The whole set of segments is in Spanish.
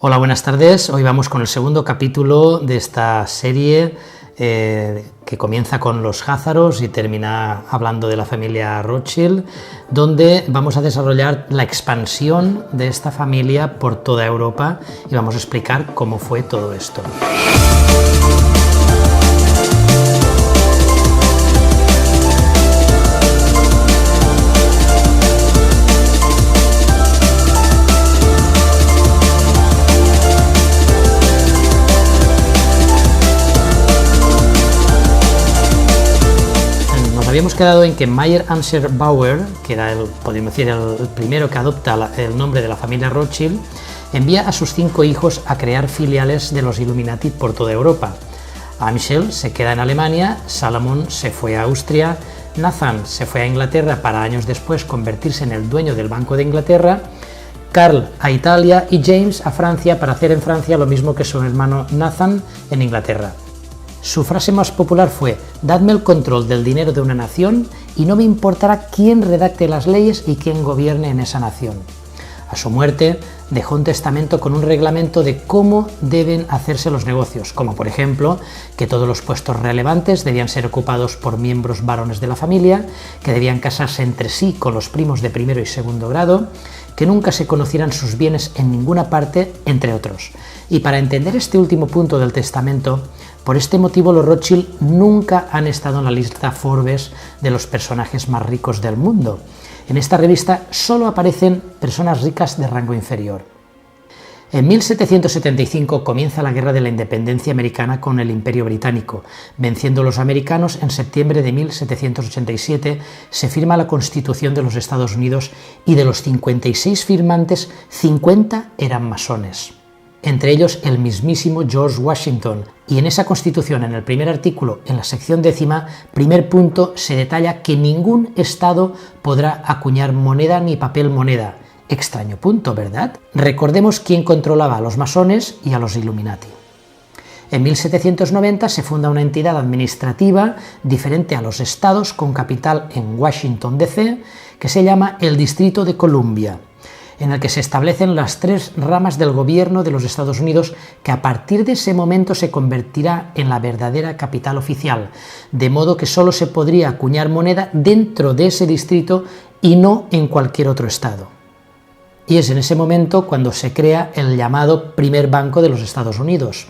Hola, buenas tardes. Hoy vamos con el segundo capítulo de esta serie que comienza con los Házaros y termina hablando de la familia Rothschild, donde vamos a desarrollar la expansión de esta familia por toda Europa y vamos a explicar cómo fue todo esto. Habíamos quedado en que Mayer Amschel Bauer, que era podríamos decir, el primero que adopta el nombre de la familia Rothschild, envía a sus 5 hijos a crear filiales de los Illuminati por toda Europa. Amschel se queda en Alemania, Salomon se fue a Austria, Nathan se fue a Inglaterra para años después convertirse en el dueño del Banco de Inglaterra, Karl a Italia y James a Francia para hacer en Francia lo mismo que su hermano Nathan en Inglaterra. Su frase más popular fue: «Dadme el control del dinero de una nación y no me importará quién redacte las leyes y quién gobierne en esa nación». A su muerte dejó un testamento con un reglamento de cómo deben hacerse los negocios, como por ejemplo que todos los puestos relevantes debían ser ocupados por miembros varones de la familia, que debían casarse entre sí con los primos de primero y segundo grado, que nunca se conocieran sus bienes en ninguna parte, entre otros. Y para entender este último punto del testamento, por este motivo los Rothschild nunca han estado en la lista Forbes de los personajes más ricos del mundo. En esta revista solo aparecen personas ricas de rango inferior. En 1775 comienza la Guerra de la Independencia Americana con el Imperio Británico. Venciendo los americanos, en septiembre de 1787 se firma la Constitución de los Estados Unidos y de los 56 firmantes, 50 eran masones. Entre ellos el mismísimo George Washington, y en esa Constitución, en el primer artículo, en la sección 10ª, primer punto, se detalla que ningún Estado podrá acuñar moneda ni papel moneda. Extraño punto, ¿verdad? Recordemos quién controlaba a los masones y a los Illuminati. En 1790 se funda una entidad administrativa diferente a los estados con capital en Washington, D.C., que se llama el Distrito de Columbia, en el que se establecen las 3 ramas del gobierno de los Estados Unidos, que a partir de ese momento se convertirá en la verdadera capital oficial, de modo que solo se podría acuñar moneda dentro de ese distrito y no en cualquier otro estado. Y es en ese momento cuando se crea el llamado primer banco de los Estados Unidos,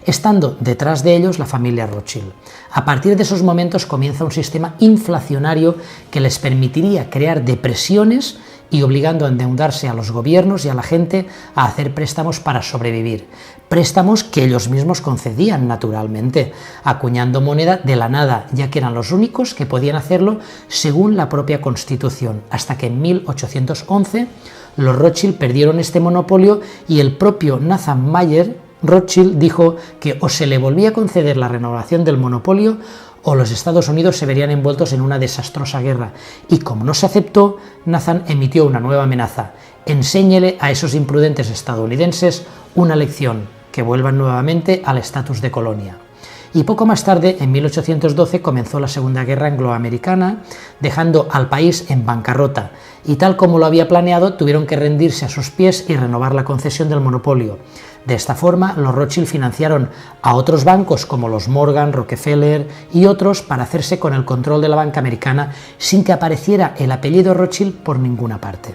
estando detrás de ellos la familia Rothschild. A partir de esos momentos comienza un sistema inflacionario que les permitiría crear depresiones y obligando a endeudarse a los gobiernos y a la gente a hacer préstamos para sobrevivir. Préstamos que ellos mismos concedían naturalmente, acuñando moneda de la nada, ya que eran los únicos que podían hacerlo según la propia Constitución, hasta que en 1811 los Rothschild perdieron este monopolio y el propio Nathan Mayer Rothschild dijo que o se le volvía a conceder la renovación del monopolio o los Estados Unidos se verían envueltos en una desastrosa guerra, y como no se aceptó, Nathan emitió una nueva amenaza: enséñele a esos imprudentes estadounidenses una lección, que vuelvan nuevamente al estatus de colonia. Y poco más tarde, en 1812, comenzó la Segunda Guerra Angloamericana, dejando al país en bancarrota, y tal como lo había planeado, tuvieron que rendirse a sus pies y renovar la concesión del monopolio. De esta forma, los Rothschild financiaron a otros bancos como los Morgan, Rockefeller y otros para hacerse con el control de la banca americana sin que apareciera el apellido Rothschild por ninguna parte.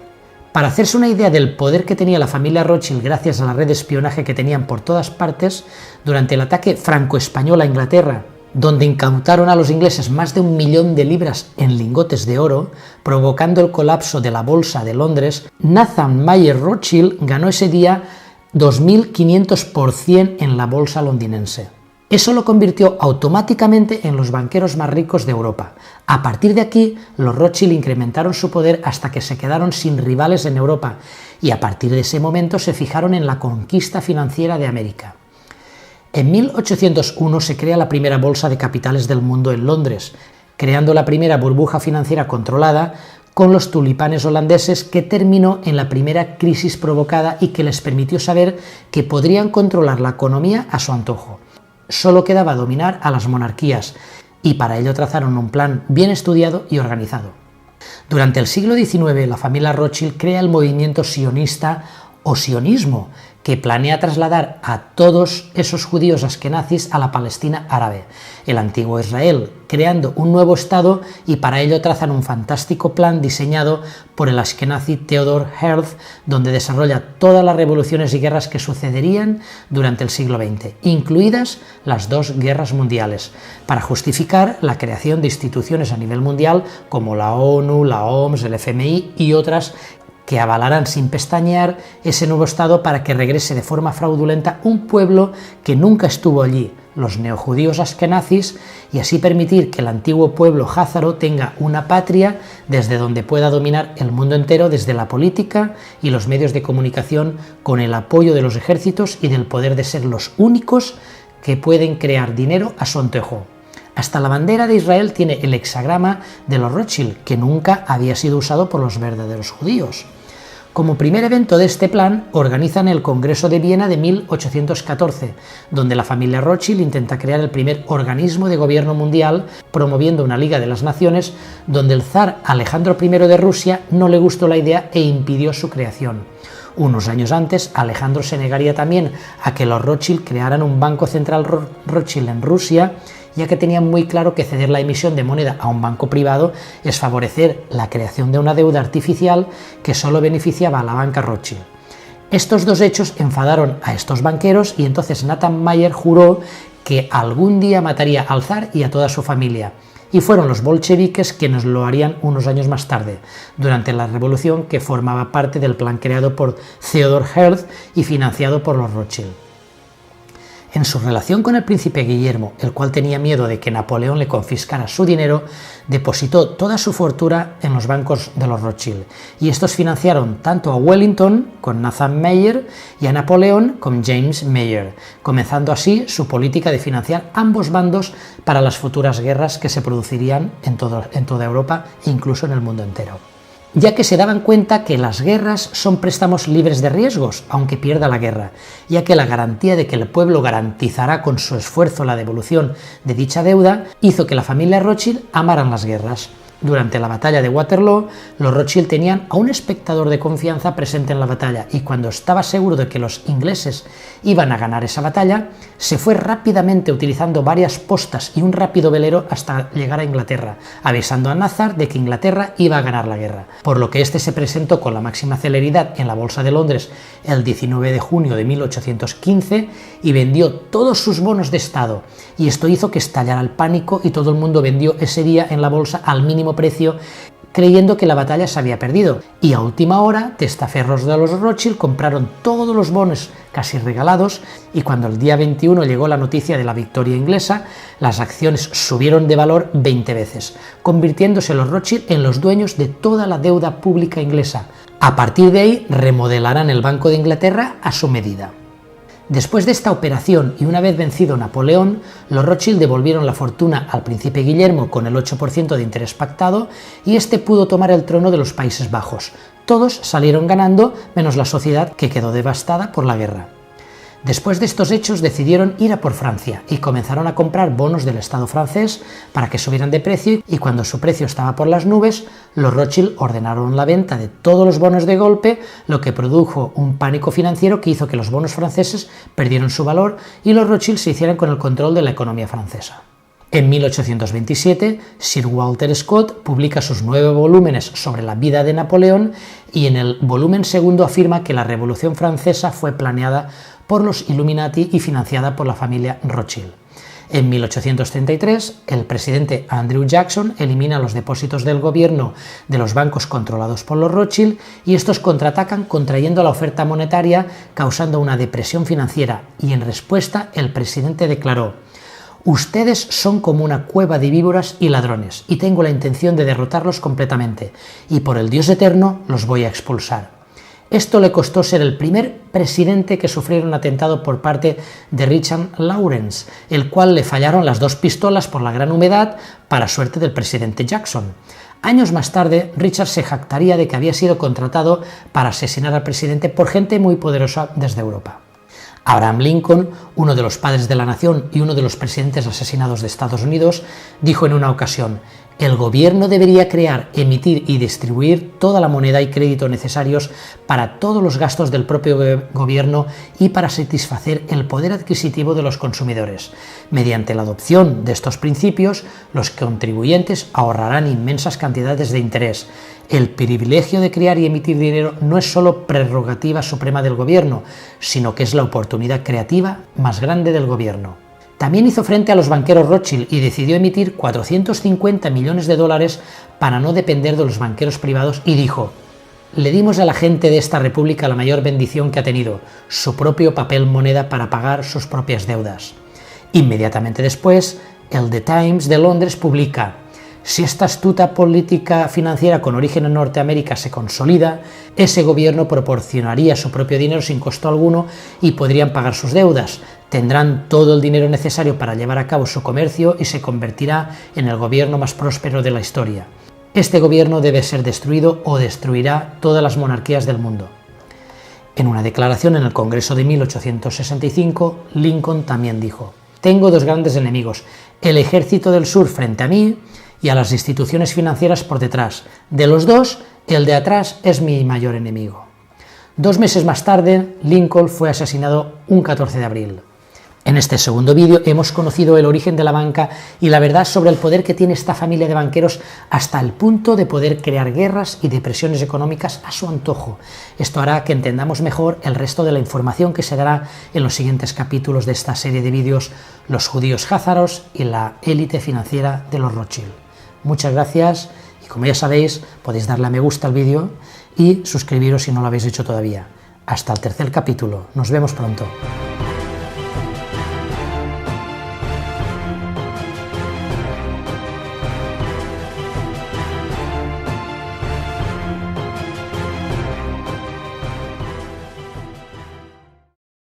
Para hacerse una idea del poder que tenía la familia Rothschild gracias a la red de espionaje que tenían por todas partes, durante el ataque franco-español a Inglaterra, donde incautaron a los ingleses más de 1 millón de libras en lingotes de oro, provocando el colapso de la bolsa de Londres, Nathan Mayer Rothschild ganó ese día 2.500% en la bolsa londinense. Eso lo convirtió automáticamente en los banqueros más ricos de Europa. A partir de aquí, los Rothschild incrementaron su poder hasta que se quedaron sin rivales en Europa, y a partir de ese momento se fijaron en la conquista financiera de América. En 1801 se crea la primera bolsa de capitales del mundo en Londres, creando la primera burbuja financiera controlada con los tulipanes holandeses, que terminó en la primera crisis provocada y que les permitió saber que podrían controlar la economía a su antojo. Solo quedaba dominar a las monarquías, y para ello trazaron un plan bien estudiado y organizado. Durante el siglo XIX, la familia Rothschild crea el movimiento sionista o sionismo, que planea trasladar a todos esos judíos askenazis a la Palestina árabe, el antiguo Israel, creando un nuevo Estado, y para ello trazan un fantástico plan diseñado por el askenazi Theodor Herzl, donde desarrolla todas las revoluciones y guerras que sucederían durante el siglo XX, incluidas las dos guerras mundiales, para justificar la creación de instituciones a nivel mundial como la ONU, la OMS, el FMI y otras que avalarán sin pestañear ese nuevo Estado para que regrese de forma fraudulenta un pueblo que nunca estuvo allí, los neojudíos askenazis, y así permitir que el antiguo pueblo házaro tenga una patria desde donde pueda dominar el mundo entero desde la política y los medios de comunicación, con el apoyo de los ejércitos y del poder de ser los únicos que pueden crear dinero a su antojo. Hasta la bandera de Israel tiene el hexagrama de los Rothschild, que nunca había sido usado por los verdaderos judíos. Como primer evento de este plan, organizan el Congreso de Viena de 1814, donde la familia Rothschild intenta crear el primer organismo de gobierno mundial, promoviendo una Liga de las Naciones, donde el zar Alejandro I de Rusia no le gustó la idea e impidió su creación. Unos años antes, Alejandro se negaría también a que los Rothschild crearan un banco central Rothschild en Rusia, ya que tenían muy claro que ceder la emisión de moneda a un banco privado es favorecer la creación de una deuda artificial que solo beneficiaba a la banca Rothschild. Estos dos hechos enfadaron a estos banqueros y entonces Nathan Mayer juró que algún día mataría al zar y a toda su familia, y fueron los bolcheviques quienes lo harían unos años más tarde, durante la revolución que formaba parte del plan creado por Theodor Herzl y financiado por los Rothschild. En su relación con el príncipe Guillermo, el cual tenía miedo de que Napoleón le confiscara su dinero, depositó toda su fortuna en los bancos de los Rothschild, y estos financiaron tanto a Wellington con Nathan Mayer y a Napoleón con James Mayer, comenzando así su política de financiar ambos bandos para las futuras guerras que se producirían en toda Europa e incluso en el mundo entero, ya que se daban cuenta que las guerras son préstamos libres de riesgos, aunque pierda la guerra, ya que la garantía de que el pueblo garantizará con su esfuerzo la devolución de dicha deuda hizo que la familia Rothschild amaran las guerras. Durante la batalla de Waterloo, los Rothschild tenían a un espectador de confianza presente en la batalla, y cuando estaba seguro de que los ingleses iban a ganar esa batalla, se fue rápidamente utilizando varias postas y un rápido velero hasta llegar a Inglaterra, avisando a Nazar de que Inglaterra iba a ganar la guerra, por lo que este se presentó con la máxima celeridad en la Bolsa de Londres el 19 de junio de 1815 y vendió todos sus bonos de Estado, y esto hizo que estallara el pánico y todo el mundo vendió ese día en la bolsa al mínimo precio, creyendo que la batalla se había perdido, y a última hora testaferros de los Rothschild compraron todos los bonos casi regalados, y cuando el día 21 llegó la noticia de la victoria inglesa, las acciones subieron de valor 20 veces, convirtiéndose los Rothschild en los dueños de toda la deuda pública inglesa. A partir de ahí remodelarán el Banco de Inglaterra a su medida. Después de esta operación y una vez vencido Napoleón, los Rothschild devolvieron la fortuna al príncipe Guillermo con el 8% de interés pactado, y este pudo tomar el trono de los Países Bajos. Todos salieron ganando, menos la sociedad, que quedó devastada por la guerra. Después de estos hechos decidieron ir a por Francia y comenzaron a comprar bonos del Estado francés para que subieran de precio, y cuando su precio estaba por las nubes, los Rothschild ordenaron la venta de todos los bonos de golpe, lo que produjo un pánico financiero que hizo que los bonos franceses perdieran su valor y los Rothschild se hicieran con el control de la economía francesa. En 1827, Sir Walter Scott publica sus 9 volúmenes sobre la vida de Napoleón, y en el volumen segundo afirma que la Revolución Francesa fue planeada por los Illuminati y financiada por la familia Rothschild. En 1833, el presidente Andrew Jackson elimina los depósitos del gobierno de los bancos controlados por los Rothschild, y estos contraatacan contrayendo la oferta monetaria, causando una depresión financiera, y en respuesta el presidente declaró: «Ustedes son como una cueva de víboras y ladrones, y tengo la intención de derrotarlos completamente, y por el Dios eterno los voy a expulsar». Esto le costó ser el primer presidente que sufriera un atentado por parte de Richard Lawrence, el cual le fallaron las 2 pistolas por la gran humedad, para suerte del presidente Jackson. Años más tarde, Richard se jactaría de que había sido contratado para asesinar al presidente por gente muy poderosa desde Europa. Abraham Lincoln, uno de los padres de la nación y uno de los presidentes asesinados de Estados Unidos, dijo en una ocasión: El gobierno debería crear, emitir y distribuir toda la moneda y crédito necesarios para todos los gastos del propio gobierno y para satisfacer el poder adquisitivo de los consumidores. Mediante la adopción de estos principios, los contribuyentes ahorrarán inmensas cantidades de interés. El privilegio de crear y emitir dinero no es solo prerrogativa suprema del gobierno, sino que es la oportunidad creativa más grande del gobierno. También hizo frente a los banqueros Rothschild y decidió emitir 450 millones de dólares para no depender de los banqueros privados y dijo: le dimos a la gente de esta república la mayor bendición que ha tenido, su propio papel moneda para pagar sus propias deudas. Inmediatamente después, el The Times de Londres publica: si esta astuta política financiera con origen en Norteamérica se consolida, ese gobierno proporcionaría su propio dinero sin costo alguno y podrían pagar sus deudas. Tendrán todo el dinero necesario para llevar a cabo su comercio y se convertirá en el gobierno más próspero de la historia. Este gobierno debe ser destruido o destruirá todas las monarquías del mundo. En una declaración en el Congreso de 1865, Lincoln también dijo: tengo dos grandes enemigos, el ejército del sur frente a mí y a las instituciones financieras por detrás. De los dos, el de atrás es mi mayor enemigo. 2 meses más tarde, Lincoln fue asesinado un 14 de abril. En este segundo vídeo hemos conocido el origen de la banca y la verdad sobre el poder que tiene esta familia de banqueros hasta el punto de poder crear guerras y depresiones económicas a su antojo. Esto hará que entendamos mejor el resto de la información que se dará en los siguientes capítulos de esta serie de vídeos: los judíos házaros y la élite financiera de los Rothschild. Muchas gracias y, como ya sabéis, podéis darle a me gusta al vídeo y suscribiros si no lo habéis hecho todavía. Hasta el tercer capítulo. Nos vemos pronto.